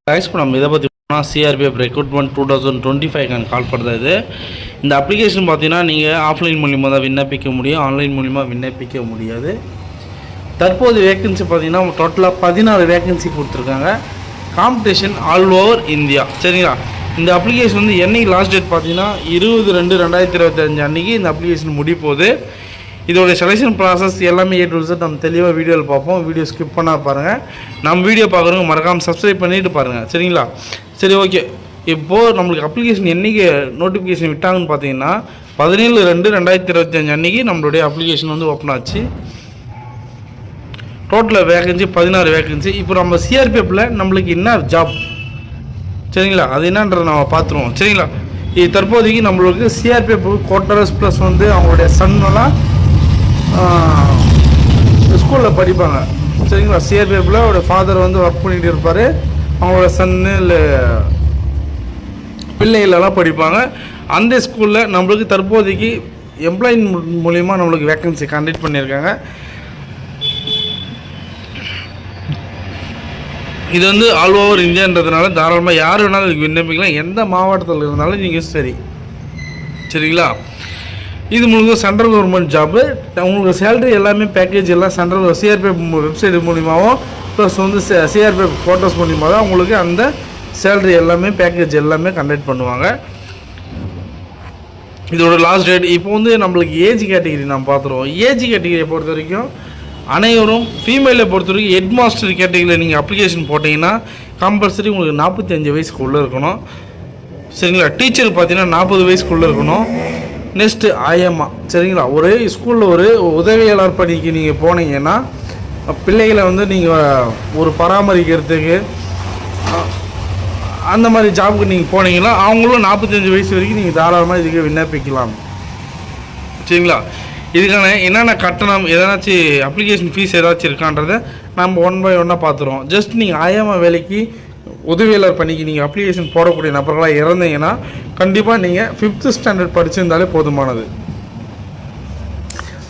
Guys இப்போ நம்ம இதை பற்றி சிஆர்பிஎஃப் ரெக்ரூட்மெண்ட் 2025 கால் பண்ணுறது. இந்த அப்ளிகேஷன் பார்த்தீங்கன்னா நீங்கள் ஆஃப்லைன் மூலிமா தான் விண்ணப்பிக்க முடியும், ஆன்லைன் மூலிமா விண்ணப்பிக்க முடியாது. தற்போது வேக்கன்சி பார்த்தீங்கன்னா டோட்டலாக 16 வேக்கன்சி கொடுத்துருக்காங்க. Competition all over India. சரிங்களா? இந்த அப்ளிகேஷன் வந்து என்னைக்கு லாஸ்ட் டேட் பார்த்தீங்கன்னா 20/2/2025 அன்றைக்கி இந்த அப்ளிகேஷன் முடிப்போகுது. இதோடைய செலெக்ஷன் ப்ராசஸ் எல்லாமே A to Z நம்ம தெளிவாக வீடியோவில் பார்ப்போம். வீடியோ ஸ்கிப் பண்ணால் பாருங்கள். நம்ம வீடியோ பார்க்குறவங்க மறக்காமல் சப்ஸ்கிரைப் பண்ணிவிட்டு பாருங்கள். சரிங்களா? சரி, ஓகே. இப்போது நம்மளுக்கு அப்ளிகேஷன் என்றைக்கு நோட்டிஃபிகேஷன் விட்டாங்கன்னு பார்த்தீங்கன்னா 17/2/2025 அன்றைக்கி நம்மளுடைய அப்ளிகேஷன் வந்து ஓப்பன் ஆச்சு. Total vacancy 16 vacancy. இப்போ நம்ம சிஆர்பிஎஃப்பில் நம்மளுக்கு என்ன ஜாப், சரிங்களா, அது என்னன்றதை நம்ம பார்த்துருவோம். சரிங்களா? இது தற்போதைக்கு நம்மளுக்கு சிஆர்பிஎஃப் கோட்டர்ஸ் ப்ளஸ் வந்து அவங்களுடைய சன்னெல்லாம் ஸ்கூலில் படிப்பாங்க. சரிங்களா? சிஆர்பிஎஃப்பில் அவருடைய ஃபாதர் வந்து ஒர்க் பண்ணிகிட்டு இருப்பார், அவங்களோட சன்னு இல்லை பிள்ளைகளெல்லாம் படிப்பாங்க. அந்த ஸ்கூலில் நம்மளுக்கு தற்போதைக்கு எம்ப்ளாய் மூலிமா நம்மளுக்கு வேக்கன்சி கண்டக்ட் பண்ணியிருக்காங்க. இது வந்து ஆல் ஓவர் இந்தியான்றதுனால தாராளமாக யார் வேணாலும் இதுக்கு விண்ணப்பிக்கலாம். எந்த மாவட்டத்தில் இருந்தாலும் நீங்கள் சரிங்களா? இது முழுக்க சென்ட்ரல் கவர்மெண்ட் ஜாப்பு. உங்களுக்கு சேலரி எல்லாமே பேக்கேஜ் எல்லாம் சென்ட்ரல் சிஆர்பிஎஃப் வெப்சைட் மூலிமாவும் ப்ளஸ் வந்து சிஆர்பிஎஃப் கோட்டர்ஸ் மூலிமா தான் உங்களுக்கு அந்த சேலரி எல்லாமே பேக்கேஜ் எல்லாமே கண்டக்ட் பண்ணுவாங்க. இதோட லாஸ்ட் டேட் இப்போ வந்து நம்மளுக்கு ஏஜ் கேட்டகிரி நம்ம பார்த்துருவோம். ஏஜ் கேட்டகிரியை பொறுத்த வரைக்கும் அனைவரும் ஃபீமேலை பொறுத்த வரைக்கும் ஹெட் மாஸ்டர் கேட்டகிரியில் நீங்கள் அப்ளிகேஷன் போட்டிங்கன்னா கம்பல்சரி உங்களுக்கு 45 வயசுக்குள்ளே இருக்கணும். சரிங்களா? டீச்சர் பார்த்தீங்கன்னா 40 வயசுக்குள்ளே இருக்கணும். நெக்ஸ்ட்டு ஆயம்மா. சரிங்களா? ஒரு ஸ்கூலில் ஒரு உதவியாளர் பணிக்கு நீங்கள் போனீங்கன்னா பிள்ளைகளை வந்து நீங்கள் ஒரு பராமரிக்கிறதுக்கு அந்த மாதிரி ஜாபுக்கு நீங்கள் போனீங்கன்னா அவங்களும் 45 வயசு வரைக்கும் நீங்கள் தாராளமாக இதுக்கு விண்ணப்பிக்கலாம். சரிங்களா? இதுக்கான என்னென்ன கட்டணம், எதனாச்சும் அப்ளிகேஷன் ஃபீஸ் ஏதாச்சும் இருக்கான்றதை நம்ம 1 by 1 பார்த்துருவோம். ஜஸ்ட் நீங்கள் ஆயம்மா வேலைக்கு உதவியாளர் பணிக்கு நீங்கள் அப்ளிகேஷன் போடக்கூடிய நபர்களாக இறந்தீங்கன்னா கண்டிப்பாக நீங்கள் 5th ஸ்டாண்டர்ட் படிச்சிருந்தாலே போதுமானது.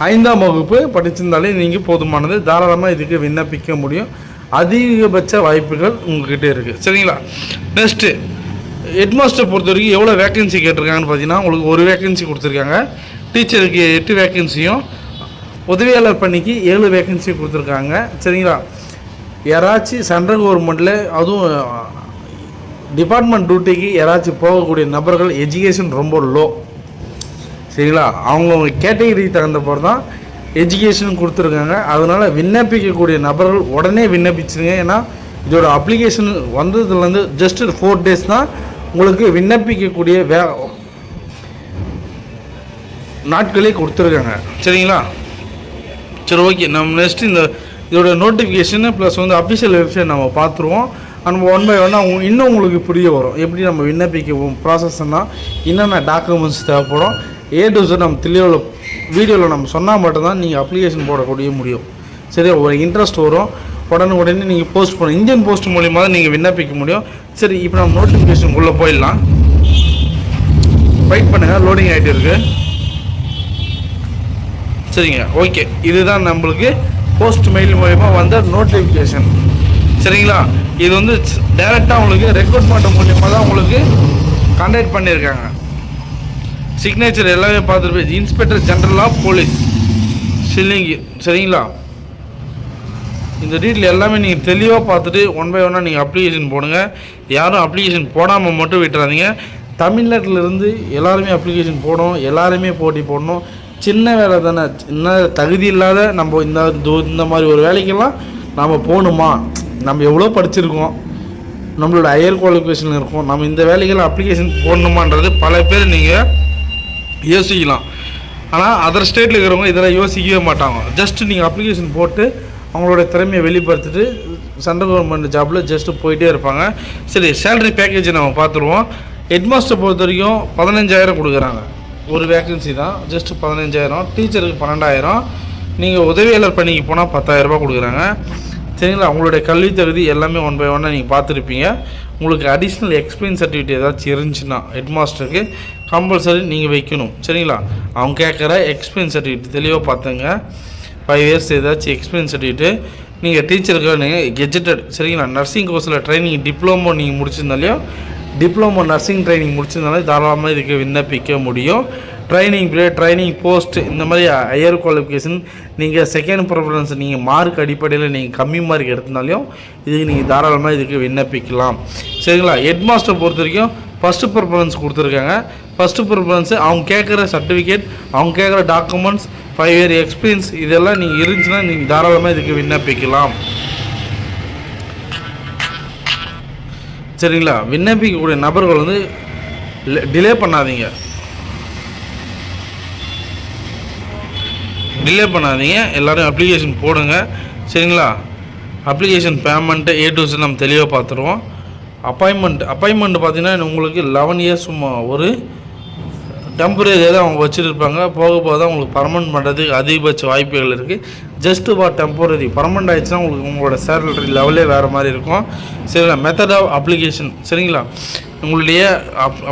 5ஆம் வகுப்பு படிச்சிருந்தாலே நீங்கள் போதுமானது. தாராளமாக இதுக்கு விண்ணப்பிக்க முடியும். அதிகபட்ச வாய்ப்புகள் உங்கள்கிட்ட இருக்குது. சரிங்களா? நெக்ஸ்ட்டு ஹெட் மாஸ்டர் பொறுத்த வரைக்கும் எவ்வளோ வேக்கன்சி கேட்டிருக்காங்கன்னு பார்த்தீங்கன்னா உங்களுக்கு 1 வேக்கன்சி கொடுத்துருக்காங்க. டீச்சருக்கு 8 வேக்கன்சியும் உதவியாளர் பணிக்கு 7 வேக்கன்சி கொடுத்துருக்காங்க. சரிங்களா? யாராச்சும் சென்ட்ரல் கவர்மெண்ட்டில் அதுவும் டிபார்ட்மெண்ட் டியூட்டிக்கு யாராச்சும் போகக்கூடிய நபர்கள் எஜுகேஷன் ரொம்ப லோ. சரிங்களா? அவங்கவுங்க கேட்டகரி தகுந்த போது தான் எஜுகேஷன் கொடுத்துருக்காங்க. அதனால் விண்ணப்பிக்கக்கூடிய நபர்கள் உடனே விண்ணப்பிச்சுருங்க. ஏன்னா இதோட அப்ளிகேஷன் வந்ததுலேருந்து ஜஸ்ட் 4 days தான் உங்களுக்கு விண்ணப்பிக்கக்கூடிய நாட்களே கொடுத்துருக்காங்க. சரிங்களா? சரி, ஓகே. நம்ம நெக்ஸ்ட்டு இதோட நோட்டிஃபிகேஷனு ப்ளஸ் வந்து அஃபிஷியல் வெப்சைட் நம்ம பார்த்துருவோம். நம்ம 1 by 1 இன்னும் உங்களுக்கு புரிய வரும் எப்படி நம்ம விண்ணப்பிக்கவும் ப்ராசஸ்னால் என்னென்ன டாக்குமெண்ட்ஸ் தேவைப்படும். A to Z நம்ம தெளிவாக வீடியோவில் நம்ம சொன்னால் மட்டும்தான் நீங்கள் அப்ளிகேஷன் போடக்கூடிய முடியும். சரி, ஒரு இன்ட்ரெஸ்ட் வரும். உடனே நீங்கள் போஸ்ட் பண்ணணும். இந்தியன் போஸ்ட் மூலிமா தான் நீங்கள் விண்ணப்பிக்க முடியும். சரி, இப்போ நம்ம நோட்டிஃபிகேஷனுக்குள்ளே போயிடலாம். வெயிட் பண்ணுங்கள், லோடிங் ஆகிட்டு இருக்குது. சரிங்க, ஓகே. இதுதான் நம்மளுக்கு போஸ்ட் மெயில் மூலிமா வந்த நோட்டிஃபிகேஷன். சரிங்களா? இது வந்து டைரெக்டாக உங்களுக்கு ரெக்ரூட்மெண்ட் மூலிமா தான் உங்களுக்கு கான்டாக்ட் பண்ணியிருக்காங்க. சிக்னேச்சர் எல்லாமே பார்த்துட்டு போய் இன்ஸ்பெக்டர் ஜெனரல் ஆஃப் போலீஸ் சில்லிங்கி. சரிங்களா? இந்த டீட்டெயில் எல்லாமே நீங்கள் தெளிவாக பார்த்துட்டு 1 by 1 நீங்கள் அப்ளிகேஷன் போடுங்க. யாரும் அப்ளிகேஷன் போடாமல் மட்டும் விட்டுறாதீங்க. தமிழ்நாட்டிலேருந்து எல்லாருமே அப்ளிகேஷன் போடணும், எல்லாருமே போட்டி போடணும். சின்ன வேலை தானே, இன்னும் தகுதி இல்லாத நம்ம இந்த மாதிரி ஒரு வேலைக்கெல்லாம் நம்ம போகணுமா? நம்ம எவ்வளோ படிச்சிருக்கோம், நம்மளோட ஹையர் குவாலிஃபிகேஷன் இருக்கும், நம்ம இந்த வேலைக்கெல்லாம் அப்ளிகேஷன் போடணுமான்றது பல பேர் நீங்கள் யோசிக்கலாம். ஆனால் அதர் ஸ்டேட்டில் இருக்கிறவங்க இதெல்லாம் யோசிக்கவே மாட்டாங்க. ஜஸ்ட்டு நீங்கள் அப்ளிகேஷன் போட்டு அவங்களோட திறமையை வெளிப்படுத்திட்டு சென்ட்ரல் கவர்மெண்ட் ஜாப்பில் ஜஸ்ட்டு போயிட்டே இருப்பாங்க. சரி, சேலரி பேக்கேஜை நம்ம பார்த்துருவோம். ஹெட் மாஸ்டர் பொறுத்த வரைக்கும் 15,000 கொடுக்குறாங்க. ஒரு வேக்கன்சி தான், ஜஸ்ட்டு 15,000. டீச்சருக்கு 12,000. நீங்கள் உதவியாளர் பணிக்கு போனால் 10,000 ரூபா கொடுக்குறாங்க. சரிங்களா? அவங்களுடைய கல்வி தகுதி எல்லாமே 1 by 1 நீங்கள் பார்த்துருப்பீங்க. உங்களுக்கு அடிஷ்னல் எக்ஸ்பீரியன்ஸ் சர்டிஃபிகேட் ஏதாச்சும் இருந்துச்சுன்னா ஹெட் மாஸ்டருக்கு கம்பல்சரி நீங்கள் வைக்கணும். சரிங்களா? அவங்க கேட்குற எக்ஸ்பீரியன்ஸ் சர்டிஃபிகேட் தெளிவாக பார்த்துங்க. 5 years ஏதாச்சும் எக்ஸ்பீரியன்ஸ் சர்டிஃபிகேட்டு நீங்கள் டீச்சருக்கு நீங்கள் கெஜெட்டட் சரிங்களா, நர்சிங் கோர்ஸில் ட்ரைனிங் டிப்ளமோ நீங்கள் முடிச்சிருந்தாலையும், டிப்ளமோ நர்சிங் ட்ரைனிங் முடிச்சிருந்தாலே தாராளமாக இதுக்கு விண்ணப்பிக்க முடியும். ட்ரைனிங் பீரியட், ட்ரைனிங் போஸ்ட், இந்த மாதிரி ஹையர் குவாலிஃபிகேஷன் நீங்கள் செகண்ட் ப்ரிஃபரன்ஸ் நீங்கள் மார்க் அடிப்படையில் நீங்கள் கம்மி மார்க் எடுத்திருந்தாலையும் இதுக்கு நீங்கள் தாராளமாக இதுக்கு விண்ணப்பிக்கலாம் சரிங்களா. ஹெட் மாஸ்டர் பொறுத்த வரைக்கும் ஃபஸ்ட்டு ப்ரிஃபரன்ஸ் கொடுத்துருக்காங்க. ஃபஸ்ட்டு ப்ரிஃபரன்ஸு அவங்க கேட்குற சர்டிஃபிகேட், அவங்க கேட்குற டாக்குமெண்ட்ஸ், 5 இயர் எக்ஸ்பீரியன்ஸ் இதெல்லாம் நீங்கள் இருந்துச்சுன்னா நீங்கள் தாராளமாக இதுக்கு விண்ணப்பிக்கலாம் சரிங்களா. விண்ணப்பிக்கக்கூடிய நபர்கள் வந்து டிலே பண்ணாதீங்க, எல்லோரும் அப்ளிகேஷன் போடுங்க சரிங்களா. Application payment A to Z நம்ம தெளிவாக பார்த்துருவோம். அப்பாயின்மெண்ட் பார்த்தீங்கன்னா உங்களுக்கு 11 இயர்ஸ் ஒரு டெம்பரரியாக தான் அவங்க வச்சுருப்பாங்க. போக போக தான் உங்களுக்கு பர்மனெண்ட் பண்ணுறதுக்கு அதிகபட்ச வாய்ப்புகள் இருக்குது. ஜஸ்ட்டு ஃபார் டெம்பரரி, பர்மனெண்ட் ஆகிடுச்சுன்னா உங்களுக்கு உங்களோட சேலரி லெவலே வேறு மாதிரி இருக்கும் சரிங்களா. மெத்தட் ஆஃப் அப்ளிகேஷன் சரிங்களா. உங்களுடைய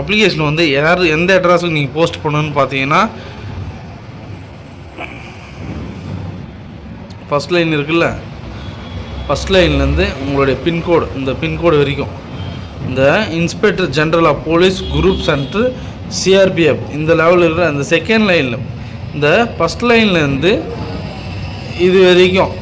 அப்ளிகேஷன் வந்து எந்த அட்ரஸுக்கு நீங்கள் போஸ்ட் பண்ணணுன்னு பார்த்தீங்கன்னா, ஃபஸ்ட் லைன் இருக்குல்ல, ஃபஸ்ட் லைன்லேருந்து உங்களுடைய பின்கோடு, இந்த பின்கோடு வரைக்கும் இந்த inspector general of police group centre CRPF இந்த லெவலில் இருக்கிற அந்த செகண்ட் லைனில், இந்த ஃபஸ்ட் லைன்லேருந்து இது வரைக்கும்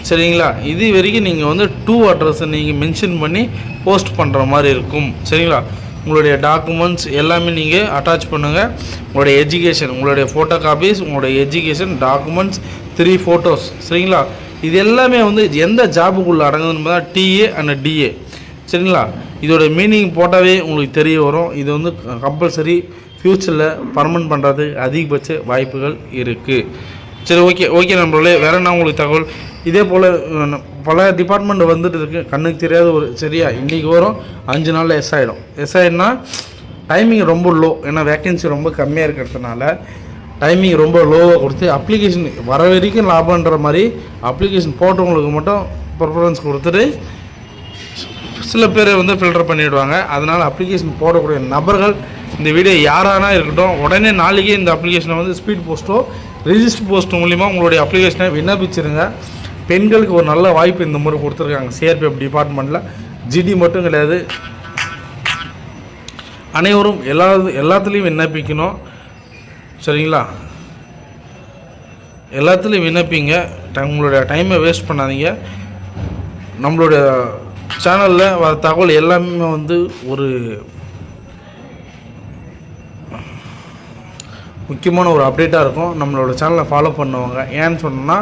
சரிங்களா, இது வரைக்கும் நீங்கள் வந்து 2 அட்ரஸை நீங்கள் மென்ஷன் பண்ணி போஸ்ட் பண்ணுற மாதிரி இருக்கும் சரிங்களா. உங்களுடைய டாக்குமெண்ட்ஸ் எல்லாமே நீங்கள் அட்டாச் பண்ணுங்கள். உங்களுடைய எஜுகேஷன், உங்களுடைய ஃபோட்டோ காப்பீஸ், உங்களுடைய எஜுகேஷன் டாக்குமெண்ட்ஸ், 3 ஃபோட்டோஸ் சரிங்களா. இது எல்லாமே வந்து எந்த ஜாபுக்குள்ளே அடங்குதுன்னு பார்த்தா TA அண்ட் DA சரிங்களா. இதோட மீனிங் போட்டாவே உங்களுக்கு தெரிய வரும். இது வந்து கம்பல்சரி ஃப்யூச்சரில் பர்மனெண்ட் பண்ணுறதுக்கு அதிகபட்ச வாய்ப்புகள் இருக்குது சரி. ஓகே நம்மளே வேறு என்ன உங்களுக்கு தகவல், இதே போல் பல டிபார்ட்மெண்ட் வந்துட்டு இருக்குது, கண்ணுக்கு தெரியாத ஒரு சரியா. இன்றைக்கி வரும், 5 நாளில் எஸ் ஆகிடும்னா டைமிங் ரொம்ப லோ, ஏன்னா வேக்கன்சி ரொம்ப கம்மியாக இருக்கிறதுனால டைமிங் ரொம்ப லோவாக கொடுத்து அப்ளிகேஷன் வர வரைக்கும் லாபன்ற மாதிரி அப்ளிகேஷன் போட்டவங்களுக்கு மட்டும் ப்ரிஃபரன்ஸ் கொடுத்துட்டு சில பேர் வந்து ஃபில்டர் பண்ணிவிடுவாங்க. அதனால் அப்ளிகேஷன் போடக்கூடிய நபர்கள் இந்த வீடியோ யாரானா இருக்கட்டும், உடனே நாளைக்கே இந்த அப்ளிகேஷனை வந்து ஸ்பீட் போஸ்ட்டோ ரிஜிஸ்டர் போஸ்ட் மூலிமா உங்களுடைய அப்ளிகேஷனை விண்ணப்பிச்சிருங்க. பெண்களுக்கு ஒரு நல்ல வாய்ப்பு இந்த முறை கொடுத்துருக்காங்க CRPF டிபார்ட்மெண்ட்டில். GD மட்டும் கிடையாது, அனைவரும் எல்லாத்துலேயும் விண்ணப்பிக்கணும் சரிங்களா. எல்லாத்துலேயும் விண்ணப்பிங்க, உங்களுடைய டைமை வேஸ்ட் பண்ணாதீங்க. நம்மளோட சேனலில் வர தகவல் எல்லாமே வந்து ஒரு முக்கியமான ஒரு அப்டேட்டாக இருக்கும். நம்மளோட சேனலை ஃபாலோ பண்ணுவாங்க. ஏன்னு சொன்னோன்னா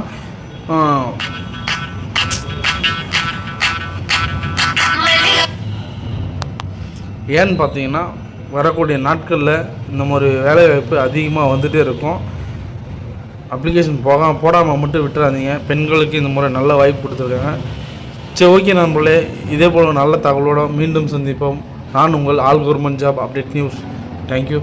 ஏன்னு பார்த்தீங்கன்னா வரக்கூடிய நாட்களில் இந்த மாதிரி வேலைவாய்ப்பு அதிகமாக வந்துகிட்டே இருக்கும். அப்ளிகேஷன் போடாமல் மட்டும் விட்டுறாதீங்க. பெண்களுக்கு இந்த முறை நல்ல வாய்ப்பு கொடுத்துருக்காங்க. சரி ஓகே நண்பர்களே, இதே போல் நல்ல தகவலோடு மீண்டும் சந்திப்போம். நான் உங்கள் all government job update news. Thank you.